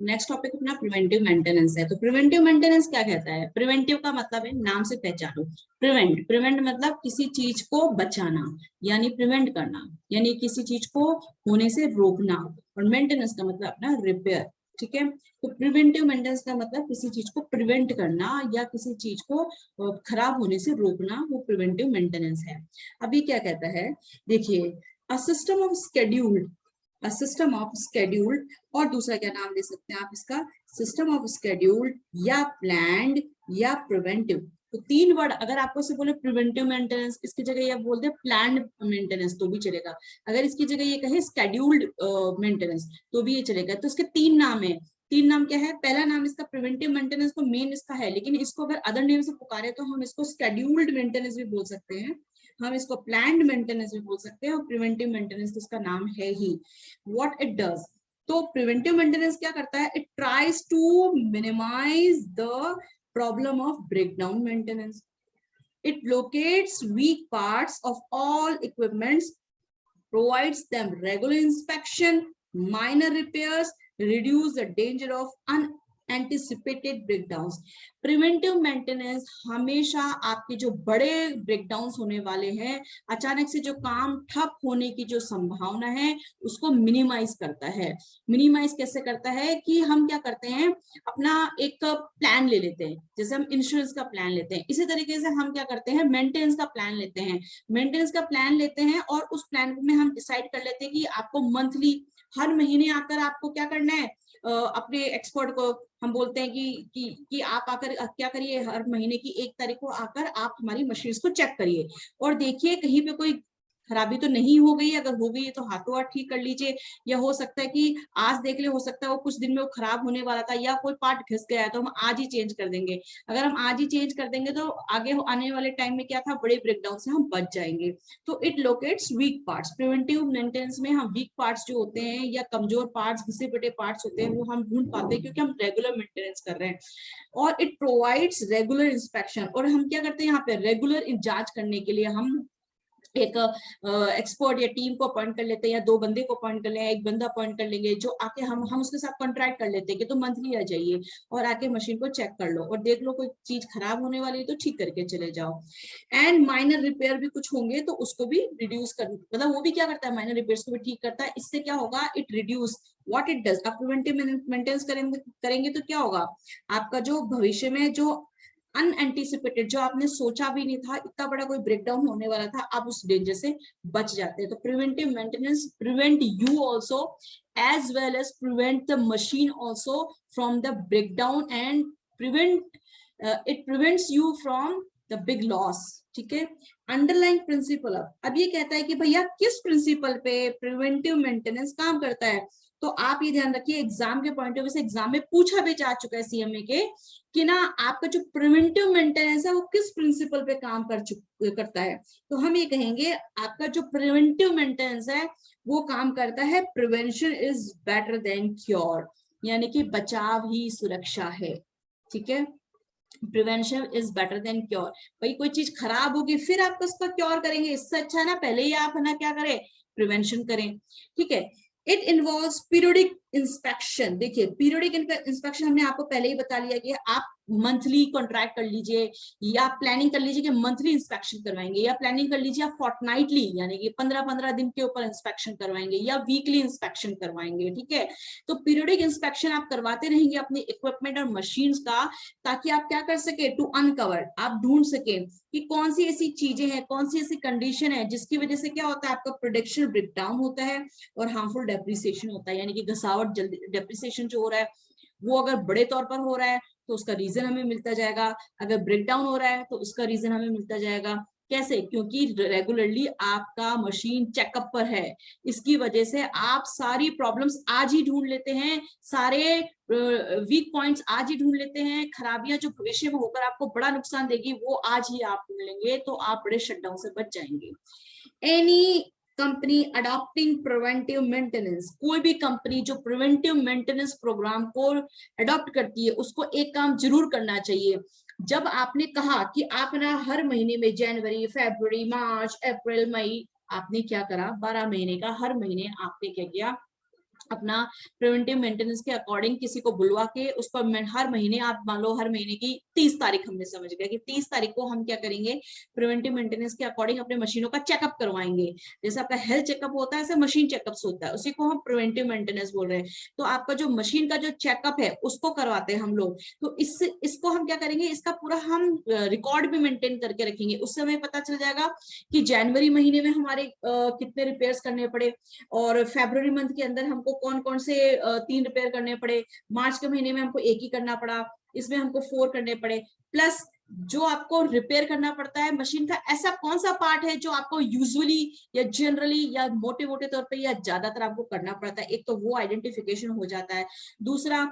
Next topic अपना preventive maintenance है। तो प्रिवेंटिव मेंटेनेंस क्या कहता है? प्रिवेंटिव का मतलब है, नाम से पहचानो, प्रिवेंट, प्रिवेंट मतलब किसी चीज को बचाना, यानी प्रिवेंट करना, यानी किसी चीज को होने से रोकना। और मेंटेनेंस का मतलब अपना रिपेयर। ठीक है, तो प्रिवेंटिव मेंटेनेंस का मतलब किसी चीज को प्रिवेंट करना या किसी चीज को खराब होने से रोकना, वो प्रिवेंटिव मेंटेनेंस है। अभी क्या कहता है, देखिए, a system of scheduled, a system of scheduled, और दूसरा क्या नाम दे सकते हैं आप इसका, सिस्टम ऑफ स्केड्यूल्ड या प्लान्ड या प्रिवेंटिव। तो तीन वर्ड अगर आपको से बोले प्रिवेंटिव मेंटेनेंस, इसकी जगह ये बोल दे प्लान्ड मेंटेनेंस तो भी चलेगा। अगर इसकी जगह ये कहे स्केड्यूल्ड मेंटेनेंस तो भी ये चलेगा। तो इसके तीन नाम है। तीन नाम क्या है? पहला नाम इसका प्रिवेंटिव मेंटेनेंस तो मेन इसका है, लेकिन इसको अगर अदर नेम से पुकारे तो हम इसको स्केड्यूल्ड मेंटेनेंस भी बोल सकते हैं, हम इसको प्लान्ड मेंटेनेंस भी बोल सकते हैं, और प्रिवेंटिव मेंटेनेंस तो इसका नाम है ही। व्हाट इट डज, तो प्रिवेंटिव मेंटेनेंस क्या करता है? It tries to minimise the problem of breakdown maintenance. It locates weak parts of all equipments, provides them regular inspection, minor repairs, reduce the danger of unanticipated breakdowns। Preventive maintenance हमेशा आपके जो बड़े breakdowns होने वाले हैं, अचानक से जो काम ठप होने की जो संभावना है, उसको मिनिमाइज करता है। मिनिमाइज कैसे करता है कि हम क्या करते हैं, अपना एक प्लान ले लेते हैं, जैसे हम इंश्योरेंस का प्लान लेते हैं, इसी तरीके से हम क्या करते हैं, मेंटेनेंस का प्लान लेते हैं। मेंटेनेंस का प्लान लेते हैं और उस प्लान में हम डिसाइड कर लेते हैं कि आपको मंथली, हर महीने आकर आपको क्या करना है, अपने एक्सपर्ट को हम बोलते हैं कि आप आकर क्या करिए, हर महीने की 1 तारीख को आकर आप हमारी मशीन को चेक करिए और देखिए कहीं पे कोई खराबी तो नहीं हो गई। अगर हो गई है तो हाथों हाथ ठीक कर लीजिए, या हो सकता है कि आज देख ले, हो सकता है वो कुछ दिन में वो खराब होने वाला था, या कोई पार्ट घिस गया है तो हम आज ही चेंज कर देंगे। अगर हम आज ही चेंज कर देंगे तो आगे आने वाले टाइम में क्या था, बड़े ब्रेकडाउन से हम बच जाएंगे। तो it locates weak parts, preventive maintenance में हम वीक पार्ट्स जो होते हैं या कमजोर पार्ट्स, घिसे पिटे पार्ट्स होते हैं, वो हम ढूंढ पाते हैं क्योंकि हम रेगुलर मेंटेनेंस कर रहे हैं। और इट प्रोवाइड्स रेगुलर इंस्पेक्शन, और हम क्या करते हैं यहाँ पे रेगुलर जांच करने के लिए हम एक एक्सपर्ट या टीम को अपॉइंट कर लेते हैं, या 2 बंदे को अपॉइंट कर लें, एक बंदा अपॉइंट कर लेंगे जो आके हम उसके साथ कॉन्ट्रैक्ट कर लेते हैं कि तो मंथली आ जाइए और आके मशीन को चेक कर लो और देख लो कोई चीज खराब होने वाली है तो ठीक करके चले जाओ। एंड माइनर रिपेयर भी कुछ होंगे तो उसको भी रिड्यूस कर, मतलब वो भी क्या करता है, माइनर रिपेयर्स को भी ठीक करता है। इससे क्या होगा, it reduce what it does. आप प्रिवेंटिव मेंटेनेंस करेंगे तो क्या होगा, आपका जो भविष्य में जो अनएंटिसिपेटेड, जो आपने सोचा भी नहीं था इतना बड़ा कोई ब्रेकडाउन होने वाला था, आप उस डेंजर से बच जाते हैं। तो preventive maintenance prevent you also as well as prevent the machine also from the breakdown, and prevent it prevents you from the big loss. ठीक है, अंडरलाइन प्रिंसिपल। अब ये कहता है कि भैया किस प्रिंसिपल पे प्रिवेंटिव मेंटेनेंस काम करता है। तो आप ये ध्यान रखिए, एग्जाम के पॉइंट ऑफ व्यू से एग्जाम में पूछा भी जा चुका है सीएमए के कि ना आपका जो प्रिवेंटिव मेंटेनेंस है वो किस प्रिंसिपल पे काम करता है। तो हम ये कहेंगे आपका जो प्रिवेंटिव मेंटेनेंस है वो काम करता है prevention is better than cure, यानी कि बचाव ही सुरक्षा है। ठीक है, prevention is better than cure. भाई कोई चीज खराब होगी फिर आप उसका क्योर करेंगे, इससे अच्छा है ना पहले ही आप है ना क्या करें, प्रिवेंशन करें। ठीक है, इट इन्वॉल्व्स पीरियोडिक इंस्पेक्शन। देखिए पीरियोडिक इंस्पेक्शन हमने आपको पहले ही बता लिया कि आप मंथली कॉन्ट्रैक्ट कर लीजिए, या प्लानिंग कर लीजिए कि मंथली इंस्पेक्शन करवाएंगे, या प्लानिंग कर लीजिए आप फोर्टनाइटली यानी कि 15-15 दिन के ऊपर इंस्पेक्शन करवाएंगे, या वीकली इंस्पेक्शन करवाएंगे। ठीक है, तो पीरियोडिक इंस्पेक्शन आप करवाते रहेंगे अपने इक्विपमेंट और मशीन्स का, ताकि आप क्या कर सके, टू अनकवर, आप ढूंढ सके कि कौन सी ऐसी चीजें हैं, कौन सी ऐसी कंडीशन है जिसकी वजह से क्या होता है, आपका प्रोडक्शन ब्रेकडाउन होता है और हार्मफुल डेप्रिसिएशन होता है, यानी कि घसावट जल्दी, डेप्रिसिएशन जो हो रहा है वो अगर बड़े तौर पर हो रहा है तो उसका रीजन हमें मिलता जाएगा, अगर ब्रेकडाउन हो रहा है तो उसका रीजन हमें मिलता जाएगा। कैसे, क्योंकि रेगुलरली आपका मशीन चेकअप पर है, इसकी वजह से आप सारी प्रॉब्लम्स आज ही ढूंढ लेते हैं, सारे वीक पॉइंट्स आज ही ढूंढ लेते हैं, खराबियां जो भविष्य में होकर आपको बड़ा नुकसान देगी वो आज ही आप ढूंढ लेंगे, तो आप बड़े शटडाउन से बच जाएंगे। Any company adopting preventive maintenance, कोई भी कंपनी जो प्रिवेंटिव मेंटेनेंस प्रोग्राम को अडॉप्ट करती है उसको एक काम जरूर करना चाहिए। जब आपने कहा कि आप ना हर महीने में जनवरी, फरवरी, मार्च, अप्रैल, मई, आपने क्या करा, 12 महीने का हर महीने आपने क्या किया, अपना प्रिवेंटिव मेंटेनेंस के अकॉर्डिंग किसी को बुलवा के उस पर हर महीने, आप मान लो हर महीने की 30 तारीख हमने समझ गया कि 30 तारीख को हम क्या करेंगे, प्रिवेंटिव मेंटेनेंस के अकॉर्डिंग अपने मशीनों का चेकअप करवाएंगे। जैसे आपका हेल्थ चेकअप होता है, ऐसे मशीन चेकअप्स होता है, उसी को हम प्रिवेंटिव मेंटेनेंस बोल रहे हैं। तो आपका जो मशीन का जो चेकअप है उसको करवाते हैं हम लोग। तो इसको हम क्या करेंगे, इसका पूरा हम रिकॉर्ड भी मेंटेन करके रखेंगे। उससे हमें पता चल जाएगा कि जनवरी महीने में हमारे कितने रिपेयर्स करने पड़े, और फरवरी मंथ के अंदर हमको कौन कौन से 3 रिपेयर करने पड़े, मार्च के महीने में हमको 1 ही करना पड़ा, इसमें हमको 4 करने पड़े। प्लस जो आपको रिपेयर करना पड़ता है मशीन का, ऐसा कौन सा पार्ट है जो आपको यूजुअली या जनरली या मोटे मोटे तौर पे या ज्यादातर आपको करना पड़ता है, एक तो वो आइडेंटिफिकेशन हो जाता है। दूसरा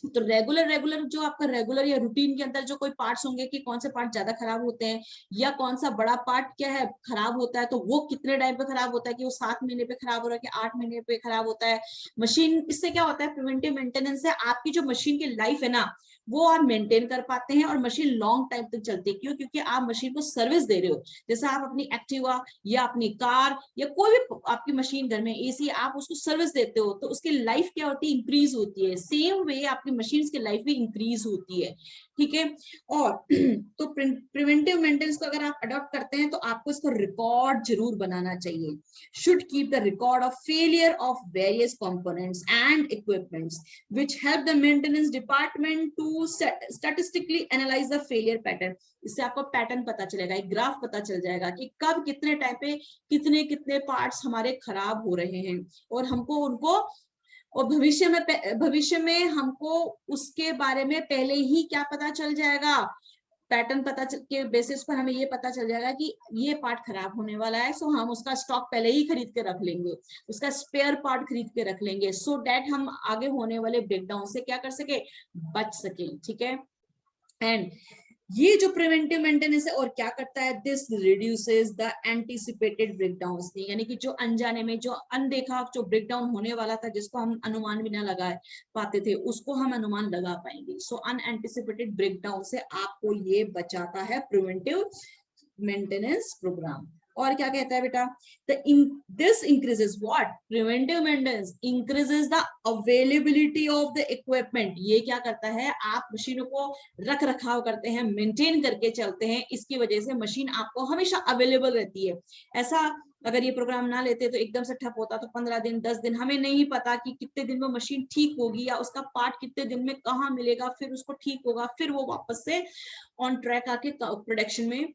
तो रेगुलर जो आपका रेगुलर या रूटीन के अंदर जो कोई पार्ट्स होंगे कि कौन से पार्ट ज्यादा खराब होते हैं, या कौन सा बड़ा पार्ट क्या है खराब होता है, तो वो कितने टाइम पे खराब होता है, कि वो 7 महीने पे खराब हो रहा है कि 8 महीने पे खराब होता है मशीन। इससे क्या होता है, प्रिवेंटिव मेंटेनेंस से आपकी जो मशीन की लाइफ है ना, वो आप मेंटेन कर पाते हैं और मशीन लॉन्ग टाइम तक चलती है। क्यों? क्योंकि आप मशीन को सर्विस दे रहे हो। जैसे आप अपनी एक्टिवा या अपनी कार या कोई भी आपकी मशीन घर में एसी, आप उसको सर्विस देते हो तो उसकी लाइफ क्या होती है, इंक्रीज होती है। सेम वे आपकी मशीन की लाइफ भी इंक्रीज होती है। ठीक है। और तो प्रिवेंटिव मेंटेनेंस को अगर आप अडॉप्ट करते हैं तो आपको इसको रिकॉर्ड जरूर बनाना चाहिए। Should keep the record of failure of various components and equipments which help the maintenance department to statistically analyze the failure pattern। इससे आपको पैटर्न पता चलेगा, एक ग्राफ पता चल जाएगा कि कब कितने टाइम पे कितने कितने पार्ट्स हमारे खराब हो रहे हैं, और हमको उनको, और भविष्य में हमको उसके बारे में पहले ही क्या पता चल जाएगा, पैटर्न के बेसिस पर हमें ये पता चल जाएगा कि ये पार्ट खराब होने वाला है, सो हम उसका स्टॉक पहले ही खरीद के रख लेंगे, उसका स्पेयर पार्ट खरीद के रख लेंगे, सो दैट हम आगे होने वाले ब्रेकडाउन से क्या कर सके, बच सके। ठीक है। एंड ये जो प्रिवेंटिव मेंटेनेंस है और क्या करता है, this reduces the anticipated breakdowns, यानी कि जो अनजाने में, जो अनदेखा जो ब्रेकडाउन होने वाला था, जिसको हम अनुमान भी ना लगा पाते थे, उसको हम अनुमान लगा पाएंगे। सो अनएंटिसिपेटेड ब्रेकडाउन से आपको ये बचाता है प्रिवेंटिव मेंटेनेंस प्रोग्राम। और क्या कहता है बेटा, this increases what, preventive maintenance increases the availability of the equipment. ये क्या करता है, आप मशीनों को रख रखाव करते हैं, मेंटेन करके चलते हैं, इसकी वजह से मशीन आपको हमेशा अवेलेबल रहती है। ऐसा अगर ये प्रोग्राम ना लेते तो एकदम से ठप होता तो 15 दिन 10 दिन हमें नहीं पता कि कितने दिन में मशीन ठीक होगी, या उसका पार्ट कितने दिन में कहाँ मिलेगा, फिर उसको ठीक होगा, फिर वो वापस से ऑन ट्रैक आके प्रोडक्शन में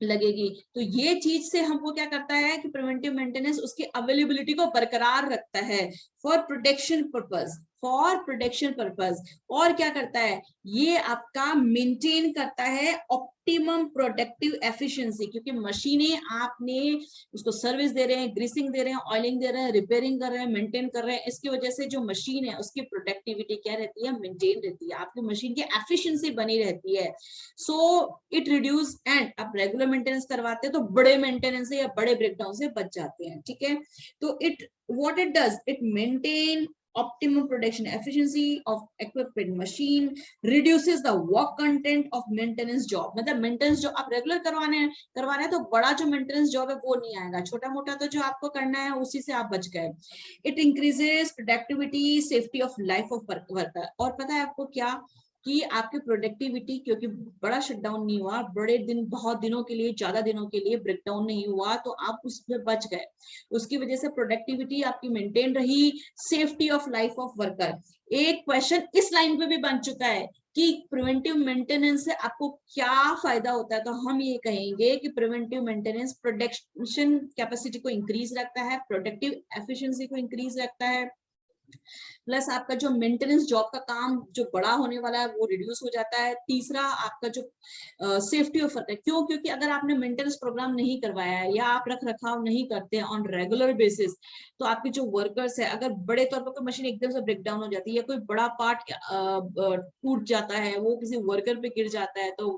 लगेगी। तो ये चीज से हमको क्या करता है कि प्रिवेंटिव मेंटेनेंस उसकी अवेलेबिलिटी को बरकरार रखता है for protection purpose, for protection purpose. और क्या करता है, ये आपका मेंटेन करता है ऑप्टिमम प्रोडक्टिव एफिशिएंसी, क्योंकि मशीनें आपने उसको सर्विस दे रहे हैं, ग्रीसिंग दे रहे हैं, ऑयलिंग दे रहे हैं, रिपेयरिंग कर रहे हैं, मेंटेन कर रहे हैं, इसकी वजह से जो मशीन है उसकी प्रोडक्टिविटी क्या रहती है, मेंटेन रहती है, आपकी मशीन की एफिशिएंसी बनी रहती है। सो इट रिड्यूस, एंड आप रेगुलर मेंटेनेंस करवाते हैं तो बड़े मेंटेनेंस से या बड़े ब्रेकडाउन से बच जाते हैं। ठीक है। तो it what it does, it maintain optimum production efficiency of equipment, machine reduces the work content of maintenance job। मतलब मेंटेनेंस जो आप रेगुलर करवा रहे हैं तो बड़ा जो मेंटेनेंस जॉब है वो नहीं आएगा, छोटा मोटा तो जो आपको करना है उसी से आप बच गए। It increases productivity, safety of life of worker. और पता है आपको क्या, कि आपकी प्रोडक्टिविटी, क्योंकि बड़ा शटडाउन नहीं हुआ, बड़े दिन, बहुत दिनों के लिए, ज्यादा दिनों के लिए ब्रेकडाउन नहीं हुआ, तो आप उसमें बच गए, उसकी वजह से प्रोडक्टिविटी आपकी मेंटेन रही, safety of life of worker. एक क्वेश्चन इस लाइन पे भी बन चुका है कि प्रिवेंटिव मेंटेनेंस से आपको क्या फायदा होता है, तो हम ये कहेंगे कि प्रिवेंटिव मेंटेनेंस प्रोडक्शन कैपेसिटी को इंक्रीज रखता है, प्रोडक्टिव एफिशिएंसी को इंक्रीज रखता है, प्लस आपका जो मेंटेनेंस जॉब का काम जो बड़ा होने वाला है वो रिड्यूस हो जाता है। तीसरा आपका जो सेफ्टी ऑफ वर्क है, क्यों, क्योंकि अगर आपने मेंटेनेंस प्रोग्राम नहीं करवाया है या आप रख रखाव नहीं करते हैं ऑन रेगुलर बेसिस, तो आपके जो वर्कर्स है, अगर बड़े तौर पर कोई मशीन एकदम से ब्रेक डाउन हो जाती है या कोई बड़ा पार्ट टूट जाता है, वो किसी वर्कर पे गिर जाता है, तो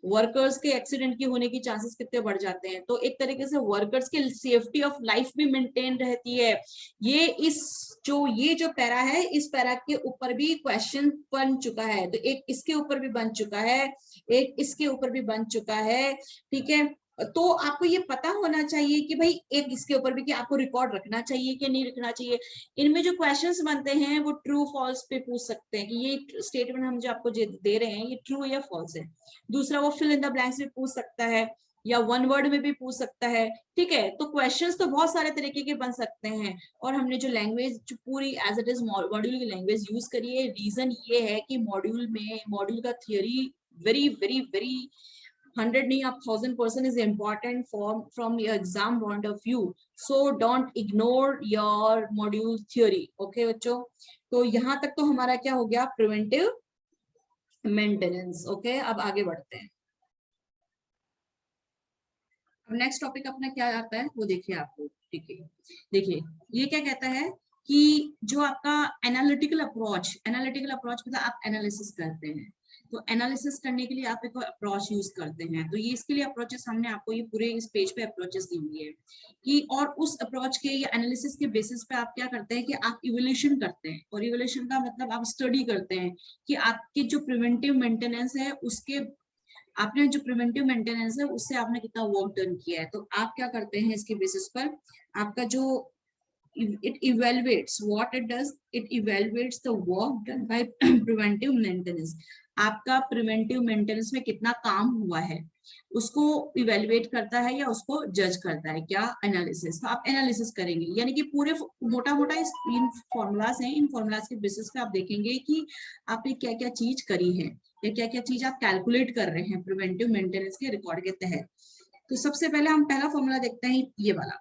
वर्कर्स के एक्सीडेंट की होने की चांसेस कितने बढ़ जाते हैं। तो एक तरीके से वर्कर्स की सेफ्टी ऑफ लाइफ भी मेंटेन रहती है। ये जो पैरा है, इस पैरा के ऊपर भी क्वेश्चन बन चुका है, तो एक इसके ऊपर भी बन चुका है, एक इसके ऊपर भी बन चुका है। ठीक है। तो आपको ये पता होना चाहिए कि भाई एक इसके ऊपर भी कि आपको रिकॉर्ड रखना चाहिए कि नहीं रखना चाहिए। इनमें जो क्वेश्चंस बनते हैं वो ट्रू फॉल्स पे पूछ सकते हैं कि ये स्टेटमेंट हम जो आपको दे रहे हैं ये ट्रू या फॉल्स है। दूसरा वो फिल इन द ब्लैंक्स में पूछ सकता है या वन वर्ड में भी पूछ सकता है। ठीक है, तो क्वेश्चंस तो बहुत सारे तरीके के बन सकते हैं। और हमने जो लैंग्वेज जो पूरी एज इट इज मॉड्यूल की लैंग्वेज यूज करी है, रीजन ये है कि मॉड्यूल का थियोरी वेरी वेरी वेरी 100 नहीं आप 1000% is important from your exam point of view, so don't ignore your module theory. Okay बच्चों, तो यहाँ तक तो हमारा क्या हो गया, प्रिवेंटिव मेंटेनेंस। ओके, अब आगे बढ़ते हैं। अब नेक्स्ट टॉपिक अपना क्या आता है वो देखिए आपको। ठीक है, देखिए ये क्या कहता है कि जो आपका एनालिटिकल अप्रोच मतलब आप एनालिसिस करते हैं, तो एनालिसिस करने के लिए आप एक अप्रोच यूज करते हैं। तो ये इसके लिए अप्रोचेस हमने आपको ये पूरे इस पेज पे अप्रोचेस दी हुई है कि, और उस अप्रोच के या एनालिसिस के बेसिस पे आप क्या करते हैं कि आप इवोल्यूशन करते हैं। और इवोल्यूशन का मतलब आप स्टडी करते हैं कि आपके जो प्रिवेंटिव मेंटेनेंस है उसके, आपने जो प्रिवेंटिव मेंटेनेंस है उससे आपने कितना वर्क डन किया है। तो आप क्या करते हैं इसके बेसिस पर, आपका जो it evaluates what it does, it evaluates the work done by preventive maintenance। आपका प्रिवेंटिव मेंटेनेंस में कितना काम हुआ है उसको इवेल्युएट करता है या उसको जज करता है, क्या, एनालिसिस। तो आप एनालिसिस करेंगे, यानी कि पूरे मोटा मोटा इन फॉर्मूलाज हैं, इन फॉर्मूलाज के बेसिस पे आप देखेंगे कि आपने क्या क्या चीज करी है या क्या क्या चीज आप कैलकुलेट कर रहे हैं प्रिवेंटिव मेंटेनेंस के रिकॉर्ड के तहत। तो सबसे पहले हम पहला फॉर्मूला देखते हैं ये वाला,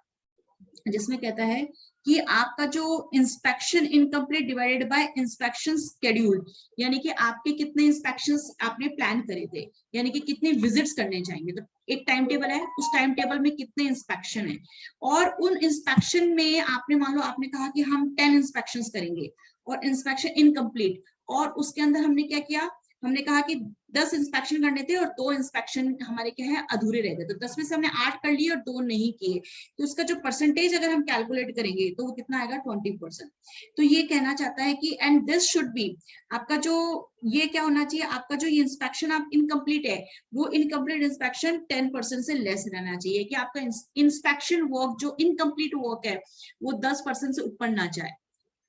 जिसमें कहता है कि आपका जो inspection incomplete divided by inspection schedule, यानी कि आपके कितने इंस्पेक्शंस आपने प्लान करे थे, यानी कि कितने विजिट्स करने चाहिए। तो एक टाइम टेबल है, उस टाइम टेबल में कितने इंस्पेक्शन है, और उन इंस्पेक्शन में आपने मान लो आपने कहा कि हम 10 इंस्पेक्शंस करेंगे और इंस्पेक्शन इनकम्प्लीट, और उसके अंदर हमने क्या किया, हमने कहा कि 10 इंस्पेक्शन करने थे और 2 इंस्पेक्शन हमारे क्या है अधूरे रह गए। तो 10 में से हमने 8 कर लिए और 2 नहीं किए, तो उसका जो परसेंटेज अगर हम कैलकुलेट करेंगे तो वो कितना आएगा, 20%। तो ये कहना चाहता है कि एंड दिस शुड बी, आपका जो ये क्या होना चाहिए, आपका जो ये इंस्पेक्शन आप इनकम्प्लीट है वो इनकम्प्लीट इंस्पेक्शन 10% से लेस रहना चाहिए, कि आपका इंस्पेक्शन वर्क जो इनकम्प्लीट वर्क है वो 10% से ऊपर ना जाए।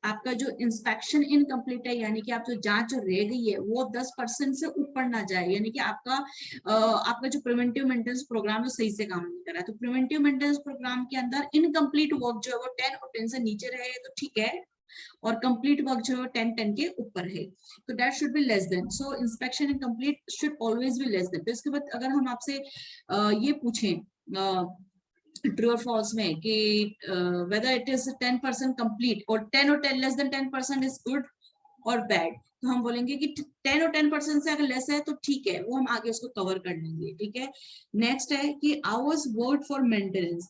आपका जो इंस्पेक्शन इनकम्प्लीट है, यानी कि आप जो जांच जो रह गई है वो 10% से ऊपर ना जाए, यानी कि आपका जो प्रिवेंटिव मेंटेनेंस प्रोग्राम है सही से काम नहीं कर रहा है। तो प्रिवेंटिव मेंटेनेंस प्रोग्राम के अंदर इनकम्प्लीट वर्क जो है वो 10 और 10 से नीचे रहे तो ठीक है, और कंप्लीट वर्क जो है 10 के ऊपर है, तो that should be less than. So inspection incomplete should always be less than. तो इसके बाद अगर हम आपसे ये पूछें ट्रू और फॉल्स में कि whether it is 10% complete और 10 और 10 less than 10% is good और बैड, तो हम बोलेंगे कि 10 और 10% से अगर लेस है तो ठीक है, वो हम आगे उसको कवर कर लेंगे। ठीक है, नेक्स्ट है कि hours work for maintenance,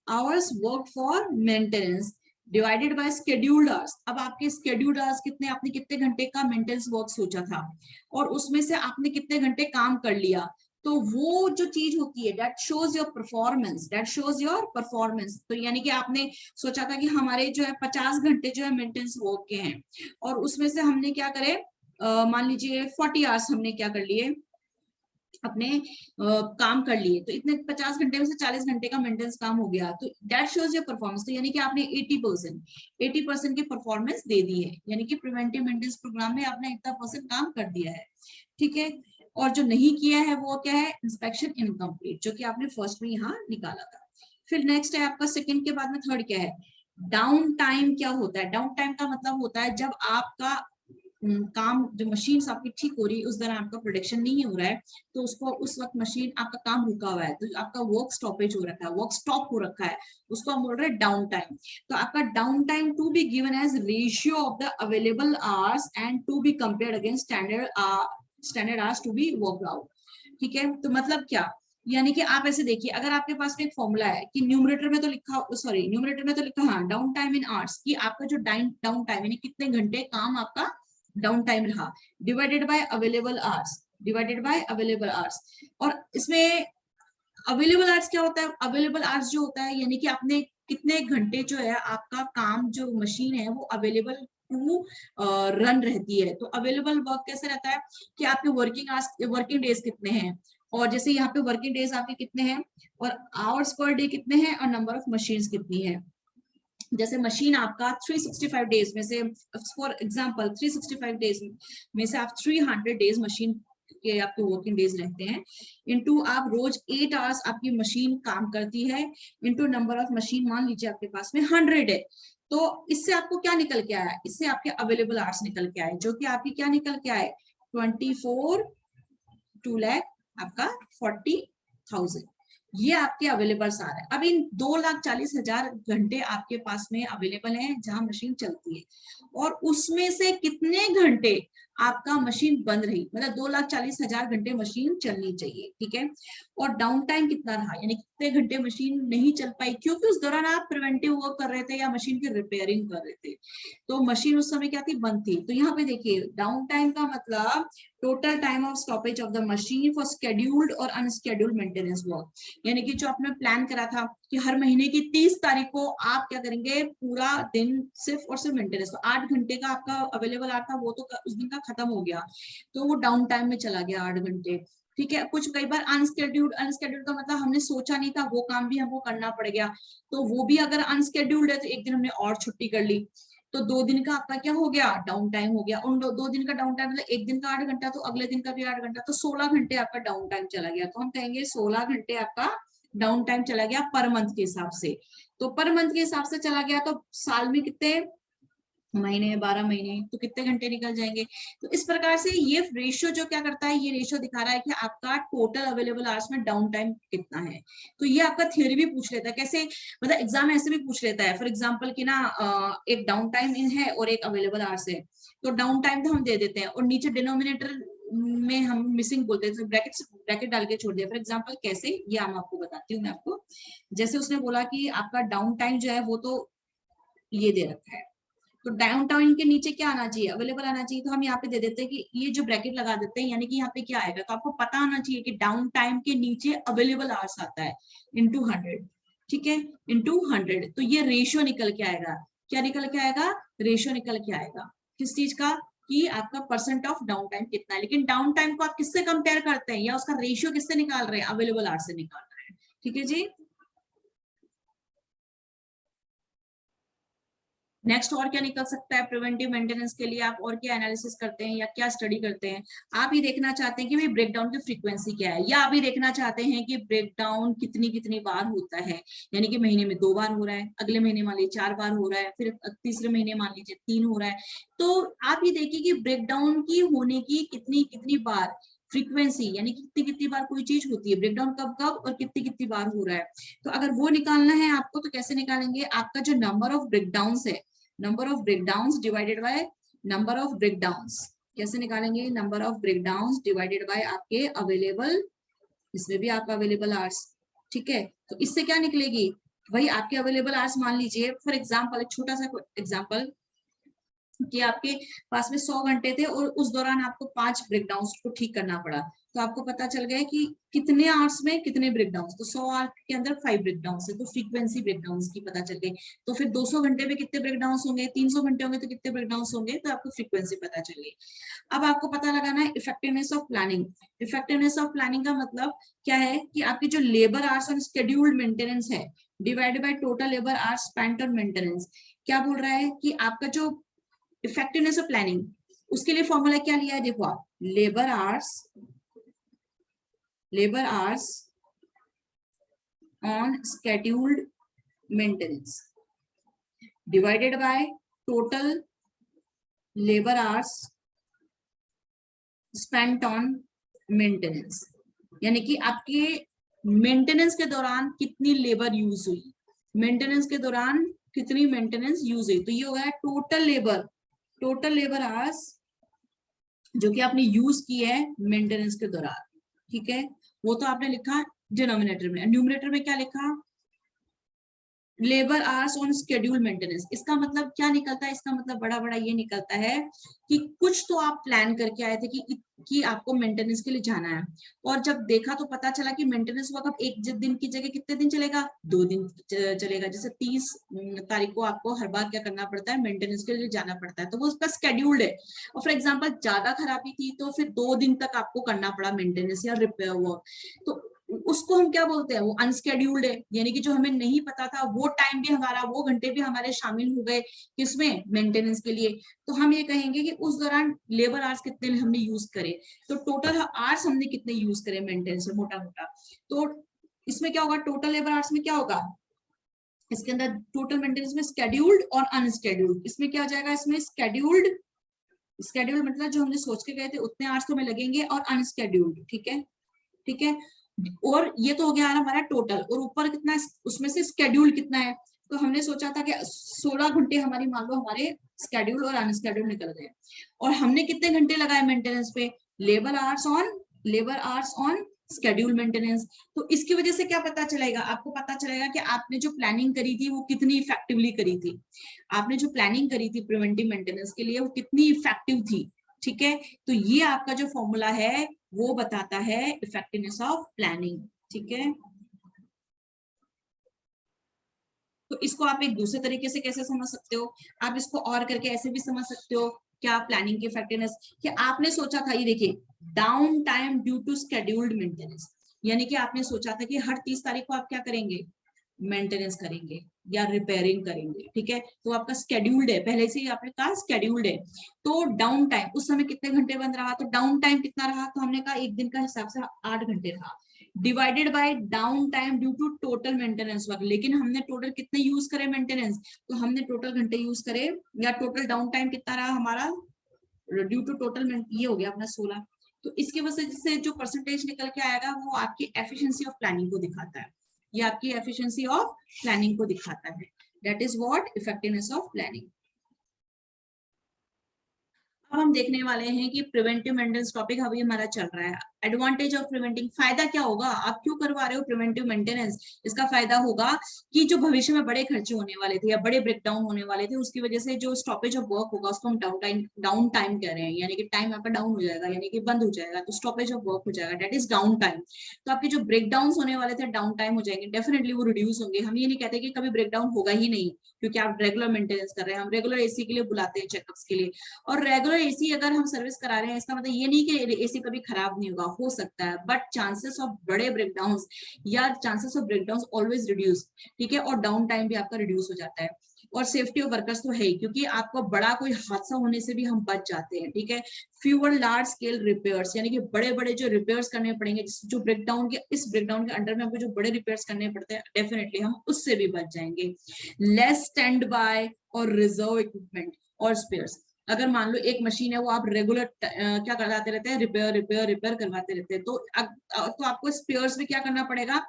hours work for maintenance divided by scheduled hours. अब आपके स्केड्यूल्ड आवर्स कितने, आपने कितने घंटे का मेंटेनेंस वर्क सोचा था और उसमें से आपने कितने घंटे काम कर लिया, तो वो जो चीज होती है that shows your performance, that shows your performance. तो यानी कि आपने सोचा था कि हमारे जो है 50 घंटे जो है मेंटेनेंस वर्क के हैं और उसमें से हमने क्या करे, मान लीजिए 40 आवर्स हमने क्या कर लिए, अपने काम कर लिए, तो इतने 50 घंटे में से 40 घंटे का मेंटेनेंस काम हो गया, तो दैट शोज योर परफॉर्मेंस। तो यानी कि आपने 80% की परफॉर्मेंस दे दी है, यानी कि प्रिवेंटिव मेंटेनेंस प्रोग्राम में आपने इतना परसेंट काम कर दिया है। ठीक है, और जो नहीं किया है वो क्या है, इंस्पेक्शन इनकम्प्लीट, जो कि आपने फर्स्ट में यहाँ निकाला था। फिर नेक्स्ट है आपका सेकंड के बाद में थर्ड क्या है, डाउन टाइम क्या होता है। डाउन टाइम का मतलब होता है जब आपका काम, जो मशीन आपकी ठीक हो रही है उस दौरान आपका प्रोडक्शन नहीं हो रहा है, तो उसको उस वक्त मशीन आपका काम रुका हुआ है, तो आपका वर्क स्टॉपेज हो रखा है, वर्क स्टॉप हो रखा है, उसको हम बोल रहे हैं डाउन टाइम। तो आपका down time to be given as ratio of the available hours and to be compared against standard hours to be worked out. ठीक है, तो मतलब क्या, यानी कि आप ऐसे देखिए, अगर आपके पास में एक फॉर्मूला है कि न्यूमरेटर में तो लिखा हाँ डाउन टाइम इन आवर्स, कि आपका जो डाउन टाइम यानी कितने घंटे काम आपका डाउन टाइम रहा, डिवाइडेड बाय अवेलेबल आवर्स। और इसमें अवेलेबल आवर्स क्या होता है, अवेलेबल आवर्स जो होता है यानी कि आपने कितने घंटे जो है आपका काम जो मशीन है वो अवेलेबल टू रन रहती है। तो अवेलेबल वर्क कैसे रहता है कि आपके वर्किंग डेज कितने हैं, और जैसे यहाँ पे वर्किंग डेज आपके कितने हैं और आवर्स पर डे कितने हैं और नंबर ऑफ मशीन्स कितनी है। जैसे मशीन आपका 365 डेज में से, फॉर एग्जांपल 365 डेज में से आप 300 डेज मशीन के आपके वर्किंग डेज रहते हैं, इनटू आप रोज 8 आवर्स आपकी मशीन काम करती है, इनटू नंबर ऑफ मशीन मान लीजिए आपके पास में 100 है, तो इससे आपको क्या निकल के आया, इससे आपके अवेलेबल आवर्स निकल के आए, जो कि आपकी क्या निकल के आए 24 2 लाख आपका 40,000, ये आपके अवेलेबल आ रहा है। अब इन 2,40,000 घंटे आपके पास में अवेलेबल हैं जहां मशीन चलती है, और उसमें से कितने घंटे आपका मशीन बंद रही, मतलब 2,40,000 घंटे मशीन चलनी चाहिए, ठीक है। और डाउन टाइम कितना रहा, यानी कितने घंटे मशीन नहीं चल पाई क्योंकि उस दौरान आप प्रिवेंटिव वर्क कर रहे थे या मशीन की रिपेयरिंग कर रहे थे, तो मशीन उस समय क्या थी, बंद थी। तो यहाँ पे देखिए डाउन टाइम का मतलब total time of stoppage of the machine for scheduled और अनशेड्यूल्ड मेंटेनेंस वर्क, यानी कि जो आपने प्लान करा था कि हर महीने की 30 तारीख को आप क्या करेंगे, पूरा दिन सिर्फ और सिर्फ मेंटेनेंस, तो 8 घंटे का आपका अवेलेबल आर था, वो तो उस दिन का खत्म हो गया, तो वो डाउन टाइम में चला गया 8 घंटे, ठीक है। कुछ कई बार अनस्केड्यूल्ड, अनस्केड्यूल्ड का मतलब हमने सोचा नहीं था, वो काम भी हमको करना पड़ गया, तो वो भी अगर अनस्केड्यूल्ड है तो एक दिन हमने और छुट्टी कर ली, तो 2 दिन का आपका क्या हो गया, डाउन टाइम हो गया। उन 2 दिन का डाउन टाइम मतलब एक दिन का 8 घंटा, तो अगले दिन का भी 8 घंटा, तो 16 घंटे आपका डाउन टाइम चला गया, तो हम कहेंगे 16 घंटे आपका डाउन टाइम चला गया पर मंथ के हिसाब से। तो पर मंथ के हिसाब से चला गया तो साल में कितने महीने, 12 महीने, तो कितने घंटे निकल जाएंगे। तो इस प्रकार से ये रेशियो जो क्या करता है, ये रेशियो दिखा रहा है कि आपका टोटल अवेलेबल आवर्स में डाउन टाइम कितना है। तो ये आपका थ्योरी भी पूछ लेता है, कैसे मतलब एग्जाम ऐसे भी पूछ लेता है, फॉर एग्जाम्पल की ना एक डाउन टाइम इन है और एक अवेलेबल आवर्स है, तो डाउन टाइम तो हम दे देते हैं और नीचे डिनोमिनेटर में हम मिसिंग बोलते हैं, तो ब्रैकेट डाल के छोड़ दिया। फॉर एग्जाम्पल कैसे, ये हम आपको बताती हूँ मैं आपको। जैसे उसने बोला कि आपका डाउन टाइम जो है वो तो ये दे रखा है, तो डाउन टाइम के नीचे क्या आना चाहिए, अवेलेबल आना चाहिए, तो हम यहाँ पे दे देते हैं कि ये जो ब्रैकेट लगा देते हैं, यानी कि यहाँ पे क्या आएगा, तो आपको पता होना चाहिए कि डाउन टाइम के नीचे अवेलेबल आवर्स आता है इंटू 100, ठीक है, इंटू 100, तो ये रेशियो निकल के आएगा, क्या निकल के आएगा, रेशियो निकल के आएगा, किस चीज का, कि आपका परसेंट ऑफ डाउन टाइम कितना है। लेकिन डाउन टाइम को आप किससे कंपेयर करते हैं या उसका रेशियो किससे निकाल रहे हैं, अवेलेबल आवर्स से निकाल रहे हैं, ठीक है जी। नेक्स्ट और क्या निकल सकता है प्रिवेंटिव मेंटेनेंस के लिए, आप और क्या एनालिसिस करते हैं या क्या स्टडी करते हैं। आप ये देखना चाहते हैं कि भाई ब्रेकडाउन की फ्रीक्वेंसी क्या है, या आप ये देखना चाहते हैं कि ब्रेकडाउन कितनी कितनी बार होता है, यानी कि महीने में 2 बार हो रहा है, अगले महीने मान लीजिए 4 बार हो रहा है, फिर तीसरे महीने मान लीजिए 3 हो रहा है। तो आप ये देखिए कि ब्रेकडाउन की होने की कितनी कितनी बार फ्रीक्वेंसी, यानी कितनी कितनी बार कोई चीज होती है, ब्रेकडाउन कब कब और कितनी कितनी बार हो रहा है। तो अगर वो निकालना है आपको तो कैसे निकालेंगे, आपका जो नंबर ऑफ ब्रेकडाउन्स है, number of breakdowns divided by number of breakdowns, कैसे निकालेंगे, number of breakdowns divided by आपके अवेलेबल, इसमें भी आपका अवेलेबल आवर्स, ठीक है। तो इससे क्या निकलेगी, भाई आपके अवेलेबल आवर्स मान लीजिए फॉर एग्जांपल, एक छोटा सा एग्जांपल कि आपके पास में 100 घंटे थे और उस दौरान आपको 5 ब्रेकडाउन्स को ठीक करना पड़ा, तो आपको पता चल गया कि कितने आवर्स में कितने ब्रेकडाउन्स, तो 100 आवर्स के अंदर 5 ब्रेकडाउन्स है, तो फ्रीक्वेंसी ब्रेकडाउन्स की पता चल गई। तो फिर 200 घंटे में कितने ब्रेकडाउन्स होंगे, 300 घंटे होंगे तो कितने ब्रेकडाउन्स होंगे, तो आपको फ्रीक्वेंसी पता चल गई। अब आपको पता लगाना है effectiveness of planning. Effectiveness of planning का मतलब क्या है कि आपकी जो लेबर आवर्स और शेड्यूल्ड मेंटेनेंस है divided by total labour hours spent on maintenance, क्या बोल रहा है कि आपका जो इफेक्टिवनेस ऑफ प्लानिंग, उसके लिए फॉर्मूला क्या लिया है, देखो आप, labour hours on scheduled maintenance divided by total labour hours spent on maintenance, यानी कि आपके मेंटेनेंस के दौरान कितनी लेबर यूज हुई, मेंटेनेंस के दौरान कितनी मेंटेनेंस यूज हुई, तो ये हो गया टोटल लेबर आवर्स जो कि आपने यूज की है मेंटेनेंस के दौरान, ठीक है। वो तो आपने लिखा डिनोमिनेटर में, न्यूमरेटर में क्या लिखा, labour hours on schedule maintenance, इसका मतलब क्या निकलता है? इसका मतलब बड़ा बड़ा ये निकलता है कि कुछ तो आप प्लान करके आए थे कि आपको मेंटेनेंस के लिए जाना है, और जब देखा तो पता चला कि मेंटेनेंस वर्क अब एक दिन की जगह कितने दिन चलेगा? 2 दिन चलेगा। जैसे 30 तारीख को आपको हर बार क्या करना पड़ता है? मेंटेनेंस के लिए जाना पड़ता है, तो वो उसका स्केड्यूल्ड है। और फॉर एग्जाम्पल ज्यादा खराबी थी तो फिर 2 दिन तक आपको करना पड़ा मेंटेनेंस या रिपेयर वर्क, तो उसको हम क्या बोलते हैं? वो अनस्केड्यूल्ड है, यानी कि जो हमें नहीं पता था वो टाइम भी हमारा, वो घंटे भी हमारे शामिल हो गए किसमें? मेंटेनेंस के लिए। तो हम ये कहेंगे कि उस दौरान लेबर आवर्स कितने हमने यूज करे, तो टोटल आवर्स हमने कितने यूज करे मेंटेनेंस में, मोटा मोटा। तो इसमें क्या होगा? टोटल लेबर आवर्स में क्या होगा? इसके अंदर टोटल मेंटेनेंस में स्केड्यूल्ड और अनस्केड्यूल्ड, इसमें क्या आ जाएगा? इसमें स्केड्यूल्ड, स्केड्यूल्ड मतलब जो हमने सोच के गए थे उतने आवर्स तो हमें लगेंगे, और अनस्केड्यूल्ड, ठीक है, ठीक है। और ये तो हो गया हमारा टोटल, और ऊपर कितना, उसमें से स्केड्यूल कितना है? तो हमने सोचा था कि 16 घंटे हमारी, मान लो हमारे स्केड्यूल और अनस्केड्यूल निकल गए, और हमने कितने घंटे लगाए मेंटेनेंस पे? Labour hours on schedule maintenance. तो इसकी वजह से क्या पता चलेगा? आपको पता चलेगा कि आपने जो प्लानिंग करी थी वो कितनी इफेक्टिवली करी थी। आपने जो प्लानिंग करी थी प्रिवेंटिव मेंटेनेंस के लिए वो कितनी इफेक्टिव थी, ठीक है। तो ये आपका जो फॉर्मूला है वो बताता है इफेक्टिवनेस ऑफ प्लानिंग, ठीक है। तो इसको आप एक दूसरे तरीके से कैसे समझ सकते हो? आप इसको और करके ऐसे भी समझ सकते हो, क्या प्लानिंग की इफेक्टिवनेस, कि आपने सोचा था, ये देखिए, down time due to scheduled maintenance, यानी कि आपने सोचा था कि हर 30 तारीख को आप क्या करेंगे? मेंटेनेंस करेंगे या रिपेयरिंग करेंगे, ठीक है। तो आपका स्केड्यूल्ड है, पहले से ही आपने कहा स्केड्यूल्ड है। तो डाउन टाइम उस समय कितने घंटे बंद रहा? तो डाउन टाइम कितना रहा? तो हमने कहा एक दिन का हिसाब से 8 घंटे रहा, divided by down time due to total maintenance work. लेकिन हमने टोटल कितने यूज करे मेंटेनेंस? तो हमने टोटल घंटे यूज करे, या टोटल डाउन टाइम कितना रहा हमारा ड्यू टू टोटल, ये हो गया अपना 16। तो इसकी वजह से जो परसेंटेज निकल के आएगा वो आपकी एफिशिएंसी ऑफ प्लानिंग को दिखाता है, ये आपकी एफिशिएंसी ऑफ प्लानिंग को दिखाता है। That is what effectiveness of planning. अब हम देखने वाले हैं कि प्रिवेंटिव मेंटेनेंस टॉपिक अभी हमारा चल रहा है। एडवांटेज ऑफ प्रिवेंटिंग, फायदा क्या होगा? आप क्यों करवा रहे हो प्रिवेंटिव मेंटेनेंस? इसका फायदा होगा कि जो भविष्य में बड़े खर्चे होने वाले थे या बड़े ब्रेकडाउन होने वाले थे, उसकी वजह से जो स्टॉपेज ऑफ वर्क होगा उसको हम डाउन टाइम कह रहे हैं, यानी कि टाइम आपका डाउन हो जाएगा, यानी कि बंद हो जाएगा, तो स्टॉपेज ऑफ वर्क हो जाएगा, डेट इज डाउन टाइम। तो आपके जो ब्रेकडाउन होने वाले थे डाउन टाइम हो जाएंगे, डेफिनेटली वो रिड्यूस होंगे। हम ये नहीं कहते कि कभी ब्रेकडाउन होगा ही नहीं, क्योंकि आप रेगुलर मेंटेनेंस कर रहे हैं। हम रेगुलर एसी के लिए बुलाते हैं, चेकअप्स के लिए, और रेगुलर एसी अगर हम सर्विस करा रहे हैं इसका मतलब ये नहीं कि एसी कभी खराब नहीं होगा, हो सकता है, बट चांसेस ऑफ बड़े ब्रेकडाउन या chances of breakdown always reduce, ठीक है। और डाउन टाइम भी आपका रिड्यूस हो जाता है। और सेफ्टी ऑफ वर्कर्स तो है ही, क्योंकि आपको बड़ा कोई हादसा होने से भी हम बच जाते हैं, ठीक है। फ्यूअर लार्ज स्केल रिपेयर्स, यानी कि बड़े बड़े जो रिपेयर्स करने पड़ेंगे, जो ब्रेकडाउन के, इस ब्रेकडाउन के अंडर में हमको जो बड़े रिपेयर्स करने पड़ते हैं, डेफिनेटली हम उससे भी बच जाएंगे। लेस स्टैंड बाय और रिजर्व इक्विपमेंट और स्पेयर्स, अगर मान लो एक मशीन है वो आप रेगुलर क्या करवाते रहते हैं? रिपेयर रिपेयर रिपेयर करवाते रहते हैं, तो आपको स्पेयर्स में क्या करना पड़ेगा?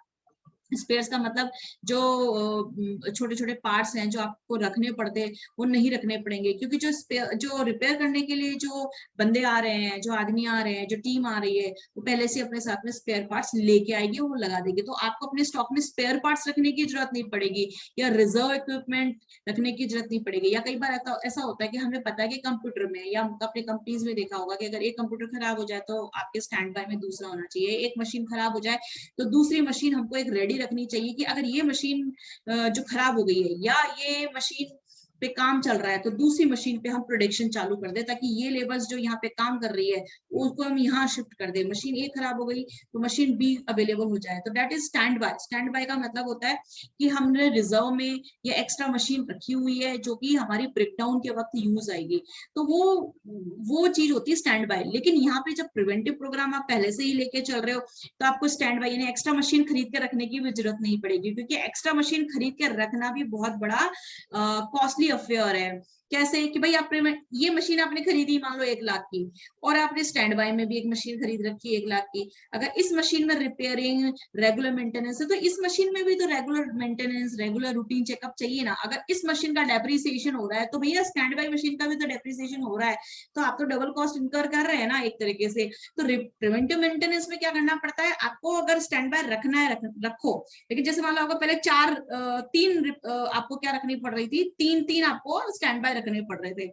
स्पेयर्स का मतलब जो छोटे छोटे पार्ट्स हैं जो आपको रखने पड़ते हैं वो नहीं रखने पड़ेंगे, क्योंकि जो रिपेयर करने के लिए जो बंदे आ रहे हैं, जो आदमी आ रहे हैं, जो टीम आ रही है, वो पहले से अपने साथ में स्पेयर पार्ट्स लेके आएगी, वो लगा देगी। तो आपको अपने स्टॉक में स्पेयर पार्ट्स रखने की जरूरत नहीं पड़ेगी, या रिजर्व इक्विपमेंट रखने की जरूरत नहीं पड़ेगी। या कई बार ऐसा होता है कि हमें पता है कि कंप्यूटर में, या अपने कंपनीज में देखा होगा कि अगर एक कंप्यूटर खराब हो जाए तो आपके स्टैंड बाय में दूसरा होना चाहिए। एक मशीन खराब हो जाए तो दूसरी मशीन हमको एक रेडी रखनी चाहिए, कि अगर ये मशीन जो खराब हो गई है या ये मशीन पे काम चल रहा है तो दूसरी मशीन पे हम प्रोडक्शन चालू कर दे, ताकि ये लेबर्स जो यहाँ पे काम कर रही है उसको हम यहाँ शिफ्ट कर दे। मशीन ए खराब हो गई तो मशीन बी अवेलेबल हो जाए, तो that is stand by. Stand by का मतलब होता है कि हमने रिजर्व में या एक्स्ट्रा मशीन रखी हुई है जो कि हमारी ब्रेकडाउन के वक्त यूज आएगी, तो वो चीज होती है स्टैंड बाय। लेकिन यहाँ पे जब प्रिवेंटिव प्रोग्राम आप पहले से ही लेके चल रहे हो तो आपको स्टैंड बाय यानी एक्स्ट्रा मशीन खरीद के रखने की भी जरूरत नहीं पड़ेगी, क्योंकि एक्स्ट्रा मशीन खरीद के रखना भी बहुत बड़ा कॉस्टली अफेयर है। कैसे कि भाई आप ये मशीन आपने खरीदी मान लो 1 लाख की, और आपने स्टैंड बाय में भी एक मशीन खरीद रखी 1 लाख की। अगर इस मशीन में रिपेयरिंग, रेगुलर मेंटेनेंस है, तो इस मशीन में भी तो regular maintenance, regular routine checkup चाहिए ना। अगर इस मशीन का डेप्रिसिएशन हो रहा है तो भैया स्टैंड बाय मशीन का भी तो डेप्रिसिएशन हो रहा है, तो आप तो डबल कॉस्ट इनकर कर रहे हैं ना एक तरीके से। तो प्रिवेंटिव मेंटेनेंस में क्या करना पड़ता है आपको, अगर स्टैंड बाय रखना है रखो, लेकिन जैसे मान लो आपको पहले तीन आपको क्या रखनी पड़ रही थी, तीन आपको स्टैंड बाय रखने पड़ रहे थे,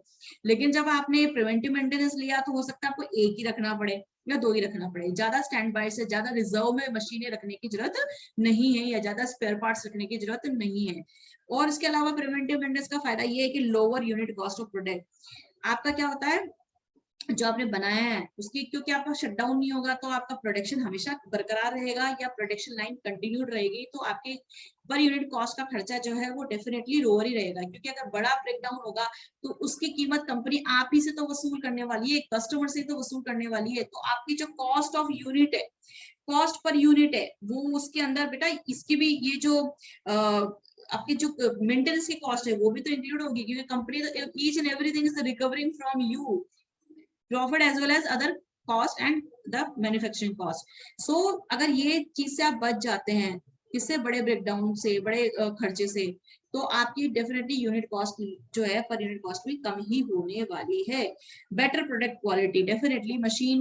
लेकिन जब आपने प्रिवेंटिव मेंटेनेंस लिया तो हो सकता है आपको एक ही रखना पड़े या 2 ही रखना पड़े। ज्यादा स्टैंड बाय से ज्यादा रिजर्व में मशीनें रखने की जरूरत नहीं है, या ज्यादा स्पेयर पार्ट्स रखने की जरूरत नहीं है। और इसके अलावा प्रिवेंटिव मेंटेनेंस का फायदा ये है कि lower unit cost of product. आपका क्या होता है, जो आपने बनाया है उसकी, क्योंकि आपका शटडाउन नहीं होगा तो आपका प्रोडक्शन हमेशा बरकरार रहेगा, या प्रोडक्शन लाइन कंटिन्यूड रहेगी, तो आपके पर यूनिट कॉस्ट का खर्चा जो है वो डेफिनेटली लोअर ही रहेगा। क्योंकि अगर बड़ा ब्रेकडाउन होगा तो उसकी कीमत कंपनी आप ही से तो वसूल करने वाली है, कस्टमर से तो वसूल करने वाली है, तो आपकी जो कॉस्ट ऑफ यूनिट है, कॉस्ट पर यूनिट है, वो उसके अंदर बेटा इसकी भी ये जो आपकी जो मेंटेनेंस की कॉस्ट है वो भी तो इंक्लूड होगी, क्योंकि company each and everything is recovering from you profit as well as other cost and the manufacturing cost. So अगर ये चीज से आप बच जाते हैं, इससे बड़े ब्रेकडाउन से, बड़े खर्चे से, तो आपकी डेफिनेटली यूनिट कॉस्ट जो है पर यूनिट कॉस्ट भी कम ही होने वाली है। Better product quality, definitely machine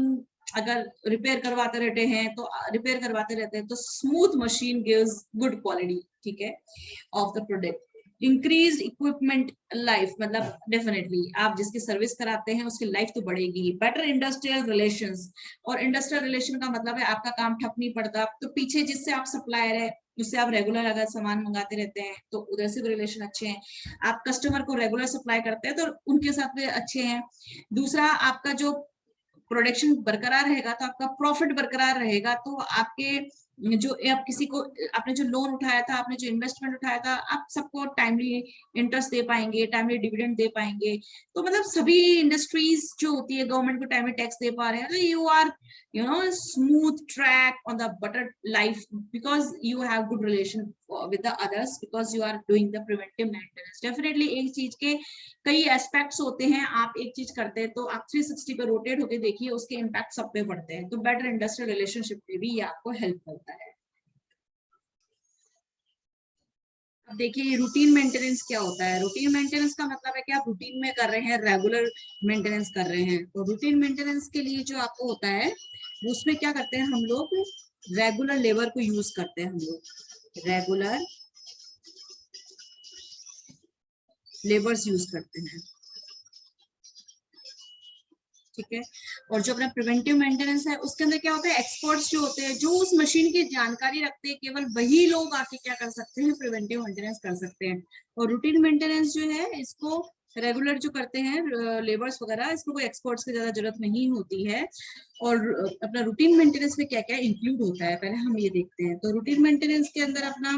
अगर रिपेयर करवाते रहते हैं तो smooth machine gives good quality, ठीक है, of the product. Increase equipment life, मतलब डेफिनेटली आप जिसकी सर्विस कराते हैं उसकी लाइफ तो बढ़ेगी। बेटर इंडस्ट्रियल रिलेशंस, और इंडस्ट्रियल रिलेशन का मतलब है आपका काम ठप नहीं पड़ता, तो पीछे जिससे आप सप्लायर है उससे आप रेगुलर अगर सामान मंगाते रहते हैं तो उधर से भी रिलेशन अच्छे हैं। आप कस्टमर को रेगुलर सप्लाई करते हैं तो उनके साथ भी अच्छे हैं। दूसरा, आपका जो प्रोडक्शन बरकरार रहेगा तो आपका प्रॉफिट बरकरार रहेगा, तो आपके जो आप किसी को, आपने जो लोन उठाया था, आपने जो इन्वेस्टमेंट उठाया था, आप सबको टाइमली इंटरेस्ट दे पाएंगे, टाइमली डिविडेंड दे पाएंगे। तो मतलब सभी इंडस्ट्रीज जो होती है गवर्नमेंट को टाइमली टैक्स दे पा रहे हैं, तो you are smooth track on the butter life, because you have good relation with the others, because you are doing the preventive maintenance. Definitely एक चीज के कई एस्पेक्ट्स होते हैं, आप एक चीज करते हैं तो आप 360 पे रोटेट होके देखिए, उसके इम्पैक्ट सब पे पड़ते हैं। तो बेटर इंडस्ट्रियल रिलेशनशिप में भी ये आपको हेल्प करता है। अब देखिए रूटीन मेंटेनेंस क्या होता है। रूटीन मेंटेनेंस का मतलब है कि आप रूटीन में कर रहे हैं, रेगुलर मेंटेनेंस कर रहे हैं। तो रूटीन मेंटेनेंस के लिए जो आपको होता है उसमें क्या करते हैं हम लोग, रेगुलर लेबर को यूज करते हैं, हम लोग रेगुलर लेबर्स यूज करते हैं, ठीक है। और जो अपना प्रिवेंटिव मेंटेनेंस है उसके अंदर क्या होता है, एक्सपर्ट्स जो होते हैं, जो उस मशीन की जानकारी रखते हैं, केवल वही लोग आके क्या कर सकते हैं, प्रिवेंटिव मेंटेनेंस कर सकते हैं। और रूटीन मेंटेनेंस जो है इसको रेगुलर जो करते हैं लेबर्स वगैरह, इसको कोई एक्सपर्ट्स की ज्यादा जरूरत नहीं होती है। और अपना रूटीन मेंटेनेंस में क्या क्या इंक्लूड होता है पहले हम ये देखते हैं। तो रूटीन मेंटेनेंस के अंदर अपना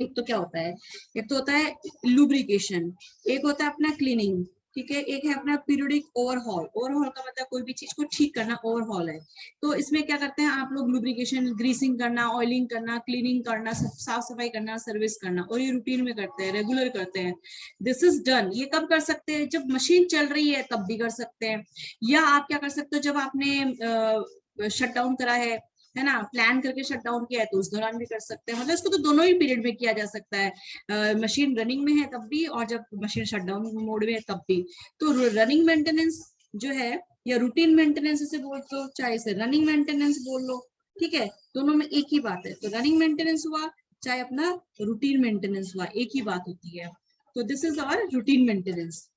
एक तो क्या होता है, एक तो होता है लुब्रिकेशन, एक होता है अपना क्लीनिंग, ठीक है, एक है अपना पीरियोडिक ओवरहॉल। ओवरहॉल का मतलब कोई भी चीज को ठीक करना ओवरहॉल है। तो इसमें क्या करते हैं आप लोग, लुब्रिकेशन, ग्रीसिंग करना, ऑयलिंग करना, क्लीनिंग करना, साफ सफाई करना, सर्विस करना, और ये रूटीन में करते हैं, रेगुलर करते हैं। This is done. ये कब कर सकते हैं, जब मशीन चल रही है तब भी कर सकते हैं, या आप क्या कर सकते हो जब आपने शट डाउन करा है ना, प्लान करके शट डाउन किया है तो उस दौरान भी कर सकते हैं। मतलब इसको तो दोनों ही पीरियड में किया जा सकता है, मशीन रनिंग में है तब भी, और जब मशीन शट डाउन मोड में है तब भी। तो रनिंग मेंटेनेंस जो है, या रूटीन मेंटेनेंस इसे बोल दो, चाहे इसे रनिंग मेंटेनेंस बोल लो, ठीक है, दोनों में एक ही बात है। तो रनिंग मेंटेनेंस हुआ चाहे अपना रूटीन मेंटेनेंस हुआ, एक ही बात होती है। तो this is our routine maintenance.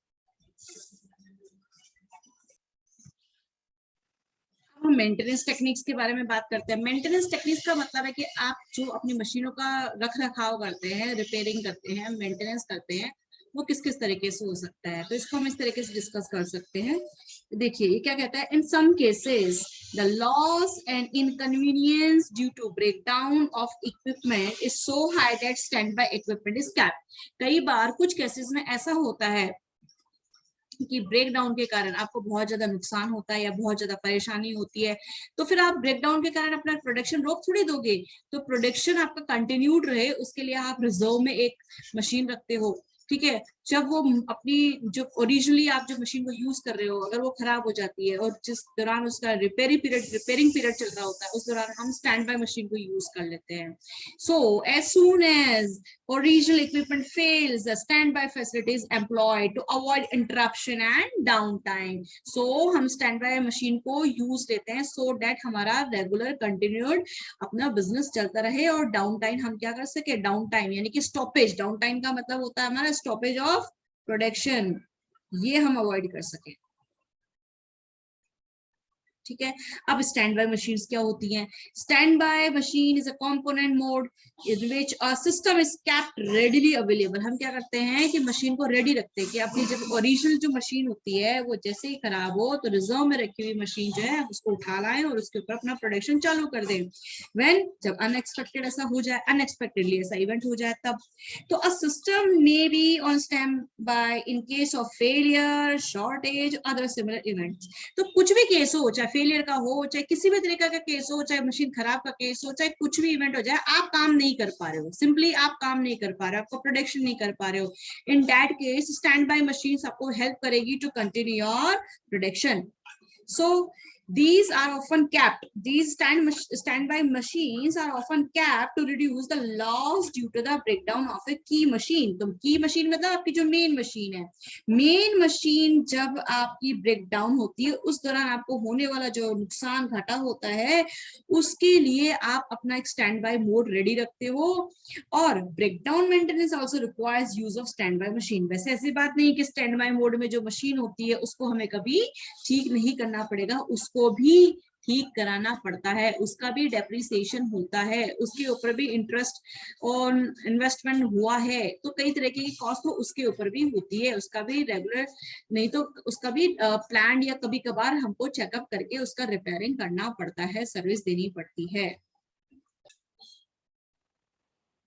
हम मेंटेनेंस टेक्निक्स के बारे में बात करते हैं। मेंटेनेंस टेक्निक्स का मतलब है कि आप जो अपनी मशीनों का रख रखाव करते हैं, रिपेयरिंग करते हैं, मेंटेनेंस करते हैं, वो किस किस तरीके से हो सकता है। तो इसको हम इस तरीके से डिस्कस कर सकते हैं। देखिए ये क्या कहता है, in some cases the loss and inconvenience due to breakdown of equipment is so high that standby equipment is capped. कई बार कुछ केसेस में ऐसा होता है कि ब्रेकडाउन के कारण आपको बहुत ज्यादा नुकसान होता है या बहुत ज्यादा परेशानी होती है, तो फिर आप ब्रेकडाउन के कारण अपना प्रोडक्शन रोक थोड़ी दोगे। तो प्रोडक्शन आपका कंटिन्यूड रहे उसके लिए आप रिजर्व में एक मशीन रखते हो, ठीक है, जब वो अपनी जो ओरिजिनली आप जो मशीन को यूज कर रहे हो अगर वो खराब हो जाती है और जिस दौरान उसका रिपेयरिंग पीरियड चल रहा होता है उस दौरान हम स्टैंड बाय मशीन को यूज कर लेते हैं. So as soon as original equipment fails, the standby facility is employed to avoid interruption and downtime. So हम standby machine को use लेते हैं so that हमारा regular continued अपना business चलता रहे और डाउन टाइम हम क्या कर सके, डाउन टाइम यानी कि स्टॉपेज, डाउन टाइम का मतलब होता है हमारा स्टॉपेज ऑफ प्रोडक्शन, ये हम अवॉइड कर सके. ठीक है, अब स्टैंड बाय मशीन्स क्या होती हैं? Stand by machine is a component mode in which a system is kept readily available. हम क्या करते हैं कि मशीन को रेडी रखते हैं कि अपनी जब ओरिजिनल जो मशीन होती है वो जैसे ही खराब हो तो रिजर्व में रखी हुई मशीन जो है उसको उठा लाएं और उसके ऊपर अपना प्रोडक्शन चालू कर दें. व्हेन जब अनएक्सपेक्टेड ऐसा हो जाए, अनएक्सपेक्टेडली ऐसा इवेंट हो जाए तब. तो a system may be on stand by in case of failure, shortage, other similar events. तो कुछ भी केस हो, चाहे फेलियर का हो, चाहे किसी भी तरीके का केस हो, चाहे मशीन खराब का केस हो, चाहे कुछ भी इवेंट हो जाए, आप काम नहीं कर पा रहे हो, सिंपली आप काम नहीं कर पा रहे हो, आपको प्रोडक्शन नहीं कर पा रहे हो, in that case stand bye machine आपको हेल्प करेगी to continue your production. So these are often kept, these standby machines are often kept to reduce the loss due to the breakdown of a key machine. तो key machine मतलब आपकी जो main machine है, main machine जब आपकी breakdown होती है उस दौरान आपको होने वाला जो नुकसान घाटा होता है उसके लिए आप अपना एक स्टैंड बाय मोड रेडी रखते हो. और breakdown maintenance also requires use of stand by machine. वैसे ऐसी बात नहीं कि स्टैंड बाय मोड में जो मशीन होती है उसको हमें कभी ठीक नहीं करना पड़ेगा, उसको भी ठीक कराना पड़ता है, उसका भी डेप्रिसिएशन होता है, उसके ऊपर भी इंटरेस्ट और इन्वेस्टमेंट हुआ है, तो कई तरह की कॉस्ट तो उसके ऊपर भी होती है, उसका भी रेगुलर नहीं तो उसका भी प्लान या कभी कभार हमको चेकअप करके उसका रिपेयरिंग करना पड़ता है, सर्विस देनी पड़ती है.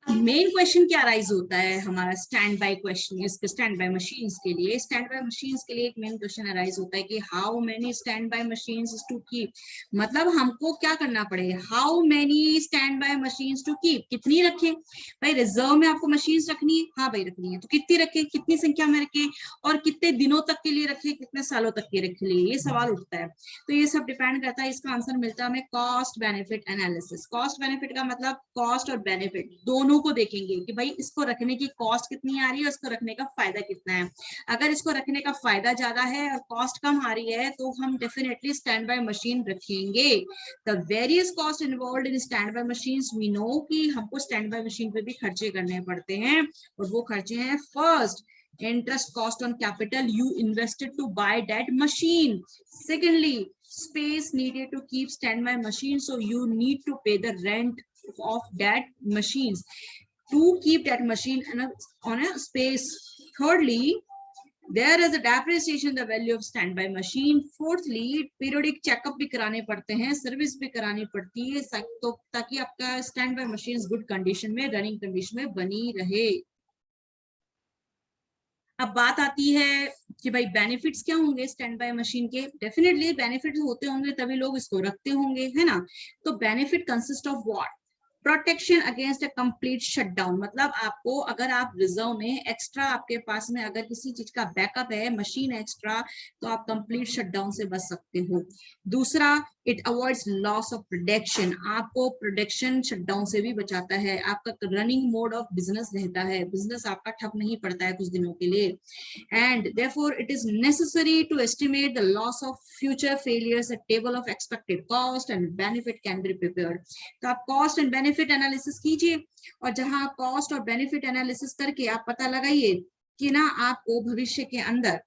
मेन क्वेश्चन क्या राइज होता है हमारा स्टैंड बाय क्वेश्चन, इसके स्टैंड बाय मशीन्स के लिए, स्टैंड बाय मशीन्स के लिए एक मेन क्वेश्चन अराइज होता है कि how many stand by machines to keep. मतलब हमको क्या करना पड़ेगा, how many stand by machines to keep, कितनी रखें भाई, रिजर्व में आपको मशीन्स रखनी है, हाँ भाई रखनी है, तो कितनी रखें, कितनी संख्या में रखें और कितने दिनों तक के लिए रखें, कितने सालों तक के रख लिए, ये सवाल उठता है. तो ये सब डिपेंड करता है, इसका आंसर मिलता है हमें cost benefit analysis. Cost benefit का मतलब कॉस्ट और बेनिफिट दोनों को देखेंगे कि भाई इसको रखने की कॉस्ट कितनी आ रही है, इसको रखने का फायदा कितना है. अगर इसको रखने का फायदा ज्यादा है और कॉस्ट कम आ रही है तो हम डेफिनेटली स्टैंड बाय मशीन रखेंगे. The various cost involved in stand by machines, we know कि हमको स्टैंड बाय मशीन पे भी खर्चे करने पड़ते हैं और वो खर्चे हैं, first interest cost on capital you invested to buy that machine. Secondly, space needed to keep standby machine, so you need to pay the rent of that machines to keep that machine on a space. Thirdly, there is a depreciation the value of standby machine. Fourthly, periodic checkup भी कराने पड़ते हैं, service भी करानी पड़ती है तो ताकि आपका stand by machine good condition में, रनिंग कंडीशन में बनी रहे. अब बात आती है कि भाई बेनिफिट्स क्या होंगे स्टैंड बाय मशीन के. डेफिनेटली बेनिफिट्स होते होंगे तभी लोग इसको रखते होंगे, है ना. तो benefit consist of what, protection against a complete shutdown. मतलब आपको अगर आप रिजर्व में एक्स्ट्रा आपके पास में अगर किसी चीज का बैकअप है, मशीन एक्स्ट्रा, तो आप कंप्लीट शटडाउन से बच सकते हो. दूसरा, it avoids loss of production, आपको प्रोडक्शन शटडाउन से भी बचाता है, आपका रनिंग मोड ऑफ बिजनेस रहता है, बिजनेस आपका ठप नहीं पड़ता है कुछ दिनों के लिए. And therefore it is necessary to estimate the loss of future failures. A table of expected cost and benefit can be prepared. तो आप कॉस्ट एंड बेनिफिट एनालिसिस कीजिए और जहां कॉस्ट और बेनिफिट एनालिसिस करके आप पता लगाइए कि ना आपको भविष्य के अंदर,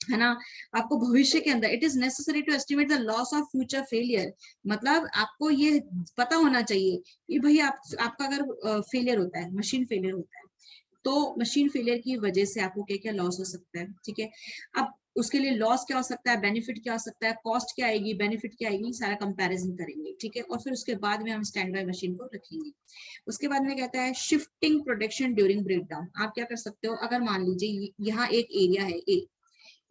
है ना, आपको भविष्य के अंदर it is necessary to estimate the loss of future failure. मतलब आपको ये पता होना चाहिए कि भाई आपका अगर फेलियर होता है, मशीन फेलियर होता है, तो मशीन फेलियर की वजह से आपको क्या क्या लॉस हो सकता है. ठीक है, अब उसके लिए लॉस क्या हो सकता है, बेनिफिट क्या हो सकता है, कॉस्ट क्या आएगी, बेनिफिट क्या आएगी, सारा कंपैरिजन करेंगे. ठीक है, और फिर उसके बाद में हम स्टैंड बाय मशीन को रखेंगे. उसके बाद में कहता है शिफ्टिंग प्रोडक्शन ड्यूरिंग ब्रेकडाउन. आप क्या कर सकते हो, अगर मान लीजिए यहाँ एक एरिया है ए,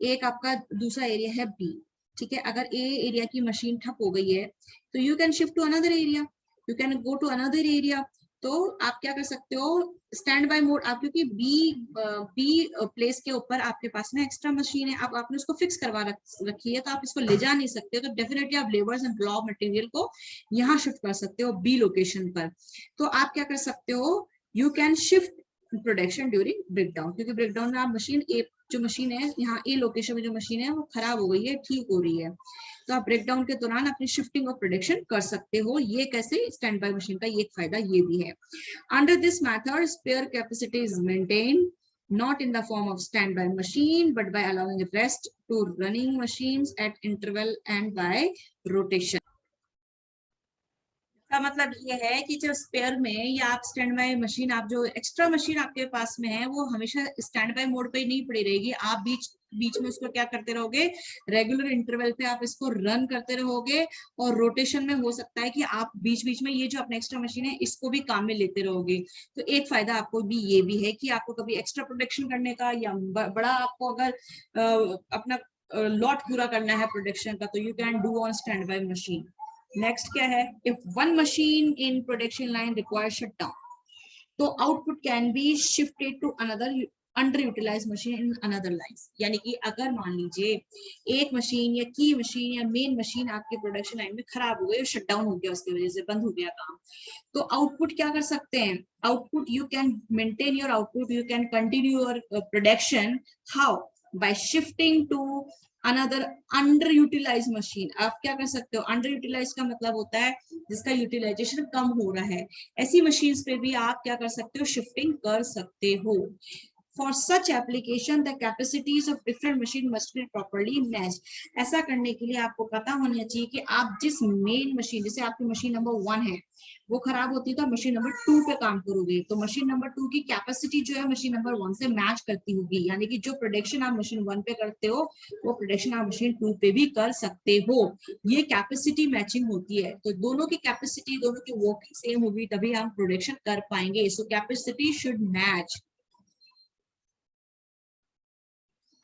एक आपका दूसरा एरिया है बी. ठीक है, अगर ए एरिया की मशीन ठप हो गई है तो you can shift to another area, you can go to another area. तो आप क्या कर सकते हो, स्टैंड बाय मोड, आप क्योंकि बी प्लेस के ऊपर आपके पास में एक्स्ट्रा मशीन है, आप आपने उसको फिक्स करवा रखी है, तो आप इसको ले जा नहीं सकते, तो डेफिनेटली आप लेबर्स एंड रॉ मटेरियल को यहाँ शिफ्ट कर सकते हो बी लोकेशन पर। तो आप क्या कर सकते हो, you can shift production during breakdown, क्योंकि ब्रेकडाउन में आप मशीन ए, जो मशीन है यहाँ ए लोकेशन में जो मशीन है वो खराब हो गई है, ठीक हो रही है, तो आप ब्रेकडाउन के दौरान अपनी शिफ्टिंग ऑफ प्रोडक्शन कर सकते हो। ये कैसे, स्टैंड बाय मशीन का ये एक फायदा ये भी है। Under this method spare capacity is maintain not in the form of standby machine but by allowing rest to running machines at interval and by rotation। का मतलब ये है कि जब स्पेयर में या आप स्टैंड बाय मशीन, आप जो एक्स्ट्रा मशीन आपके पास में है वो हमेशा स्टैंड बाय मोड पे ही नहीं पड़ी रहेगी, आप बीच बीच में उसको क्या करते रहोगे, रेगुलर इंटरवल पे आप इसको रन करते रहोगे, और रोटेशन में हो सकता है कि आप बीच बीच में ये जो अपने एक्स्ट्रा मशीन है इसको भी काम में लेते रहोगे। तो एक फायदा आपको भी ये भी है कि आपको कभी एक्स्ट्रा प्रोडक्शन करने का या बड़ा आपको अगर अपना लॉट पूरा करना है प्रोडक्शन का, तो you can do on stand by machine. Next क्या है, if one machine in production line require shut down, तो output can be shifted to another under utilise machine in another line. यानी कि अगर मान लीजिए एक मशीन या की मशीन या मेन मशीन आपके प्रोडक्शन लाइन में खराब हो गई, शट डाउन हो गया, उसकी वजह से बंद हो गया काम, तो आउटपुट क्या कर सकते हैं, output you can maintain your output, you can continue your production, how, by shifting to another under utilise machine. आप क्या कर सकते हो, अंडर यूटिलाइज का मतलब होता है जिसका यूटिलाइजेशन कम हो रहा है, ऐसी मशीन्स पे भी आप क्या कर सकते हो, शिफ्टिंग कर सकते हो। For such application, the capacities of different machine must be properly matched। ऐसा करने के लिए आपको पता होना चाहिए कि आप जिस मेन मशीन, जैसे आपकी मशीन नंबर 1 है वो खराब होती है तो मशीन नंबर 2 पे काम करोगे, तो मशीन नंबर 2 की कैपेसिटी जो है मशीन नंबर 1 से मैच करती होगी, यानी कि जो प्रोडक्शन आप मशीन 1 पे करते हो वो प्रोडक्शन आप मशीन 2 पे भी कर सकते हो। ये कैपेसिटी मैचिंग होती है, तो दोनों की कैपेसिटी, दोनों की वर्किंग सेम होगी तभी हम प्रोडक्शन कर पाएंगे। सो कैपेसिटी शुड मैच।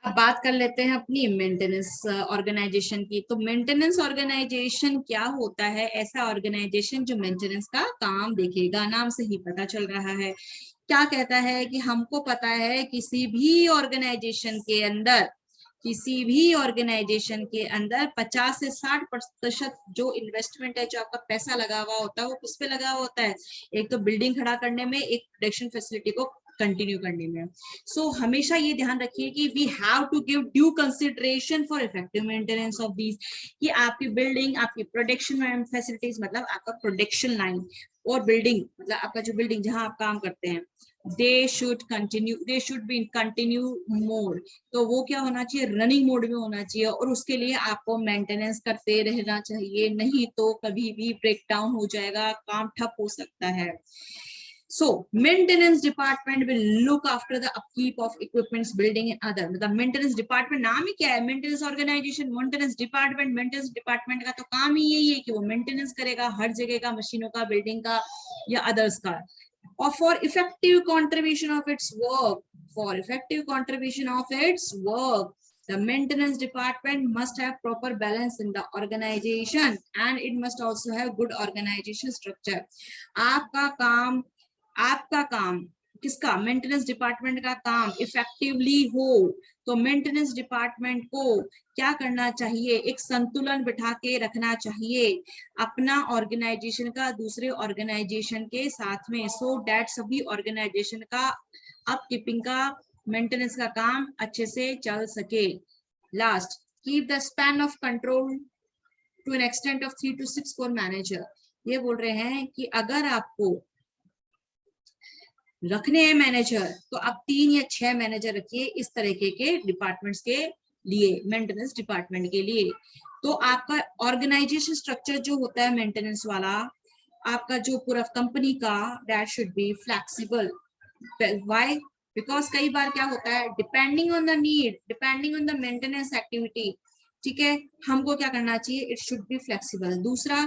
अब बात कर लेते हैं अपनी मेंटेनेंस ऑर्गेनाइजेशन की। तो मेंटेनेंस ऑर्गेनाइजेशन क्या होता है, ऐसा ऑर्गेनाइजेशन जो मेंटेनेंस का काम देखेगा, नाम से ही पता चल रहा है। क्या कहता है कि हमको पता है किसी भी ऑर्गेनाइजेशन के अंदर, किसी भी ऑर्गेनाइजेशन के अंदर 50 से 60% जो इन्वेस्टमेंट है, जो आपका पैसा लगा हुआ होता है वो किस पे लगा हुआ होता है, एक तो बिल्डिंग खड़ा करने में, एक प्रोडक्शन फैसिलिटी को कंटिन्यू करने में। सो हमेशा ये ध्यान रखिए कि we have to give due consideration for effective maintenance of these, कि आपकी बिल्डिंग, आपकी प्रोडक्शन फैसिलिटीज, मतलब आपका प्रोडक्शन लाइन और बिल्डिंग, मतलब आपका जो बिल्डिंग जहां आप काम करते हैं, they should be in continue mode. तो वो क्या होना चाहिए, रनिंग मोड में होना चाहिए, और उसके लिए आपको मेंटेनेंस करते रहना चाहिए, नहीं तो कभी भी ब्रेक डाउन हो जाएगा, काम ठप हो सकता है। So maintenance department will look after the upkeep of equipments, building and other। मतलब maintenance department नाम ही क्या है, maintenance organization, maintenance department का तो काम ही यही है कि वो maintenance करेगा हर जगह का, मशीनों का, बिल्डिंग का या others का। और for effective contribution of its work, the maintenance department must have proper balance in the organization and it must also have good organization structure। आपका काम किसका, मेंटेनेंस डिपार्टमेंट का काम इफेक्टिवली हो, तो मेंटेनेंस डिपार्टमेंट को क्या करना चाहिए, एक संतुलन बिठा के रखना चाहिए अपना ऑर्गेनाइजेशन का दूसरे ऑर्गेनाइजेशन के साथ में, सो दैट सभी ऑर्गेनाइजेशन का अपकीपिंग का, मेंटेनेंस का काम अच्छे से चल सके। Last, keep the span of control to an extent of 3 to 6 for manager. ये बोल रहे हैं कि अगर आपको रखने हैं मैनेजर, तो आप 3 या 6 मैनेजर रखिए इस तरीके के डिपार्टमेंट्स के लिए, मेंटेनेंस डिपार्टमेंट के लिए। तो आपका ऑर्गेनाइजेशन स्ट्रक्चर जो होता है मेंटेनेंस वाला, आपका जो पूरा कंपनी का, that should be flexible. Why, because कई बार क्या होता है, depending on the need, depending on the maintenance activity, ठीक है, हमको क्या करना चाहिए, इट शुड बी फ्लेक्सिबल। दूसरा,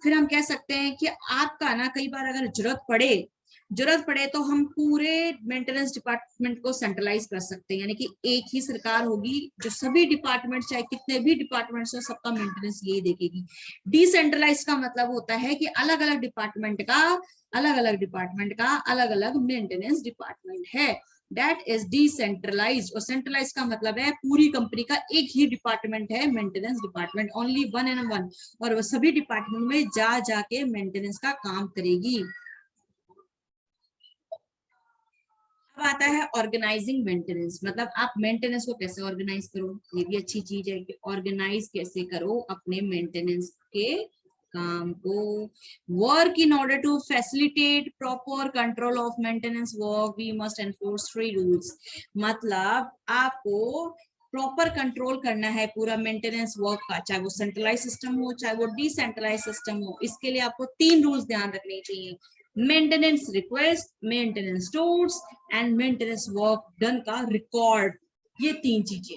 फिर हम कह सकते हैं कि आपका ना कई बार अगर जरूरत पड़े जरूरत पड़े तो हम पूरे मेंटेनेंस डिपार्टमेंट को सेंट्रलाइज कर सकते हैं, यानी कि एक ही सरकार होगी जो सभी डिपार्टमेंट, चाहे कितने भी डिपार्टमेंट्स हो, सबका मेंटेनेंस यही देखेगी। डिसेंट्रलाइज का मतलब होता है कि अलग अलग डिपार्टमेंट का अलग अलग मेंटेनेंस डिपार्टमेंट है, दैट इज डिसेंट्रलाइज्ड। और सेंट्रलाइज का मतलब है पूरी कंपनी का एक ही डिपार्टमेंट है, maintenance department, only one and one, और वो सभी डिपार्टमेंट में जा जाके मेंटेनेंस का काम करेगी। अब आता है ऑर्गेनाइजिंग मेंटेनेंस, मतलब आप मेंटेनेंस को कैसे ऑर्गेनाइज करो, ये भी अच्छी चीज है कि ऑर्गेनाइज कैसे करो अपने मेंटेनेंस के काम को। Work in order to facilitate proper control of maintenance work we must enforce 3 rules. मतलब आपको प्रॉपर कंट्रोल करना है पूरा मेंटेनेंस वर्क का, चाहे वो सेंट्रलाइज सिस्टम हो चाहे वो डिसेंट्रलाइज सिस्टम हो। इसके लिए आपको 3 रूल्स ध्यान रखने चाहिए, maintenance request, maintenance tools and maintenance work done का रिकॉर्ड, ये 3 चीजें।